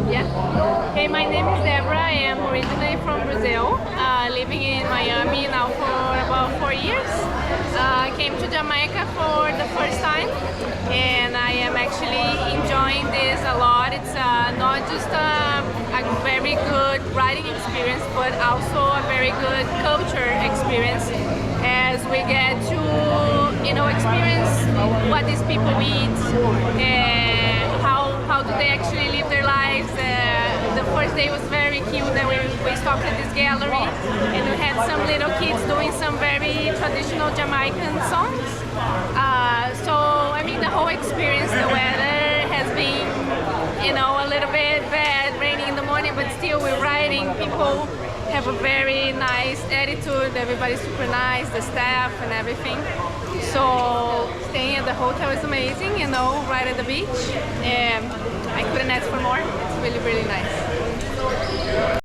Yeah. Hey, my name is Deborah. I am originally from Brazil, living in Miami now for about 4 years. I came to Jamaica for the first time, and I am actually enjoying this a lot. It's not just a very good riding experience, but also a very good culture experience, as we get to, experience what these people eat, how do they actually live their lives. The first day was very cute, and we stopped at this gallery and we had some little kids doing some very traditional Jamaican songs. So I mean, the whole experience, the weather has been, a little bit bad, rainy in the morning, but still we're riding. People have a very nice attitude, everybody's super nice, the staff and everything. So staying at the hotel is amazing, right at the beach. I couldn't ask for more. It's really, really nice.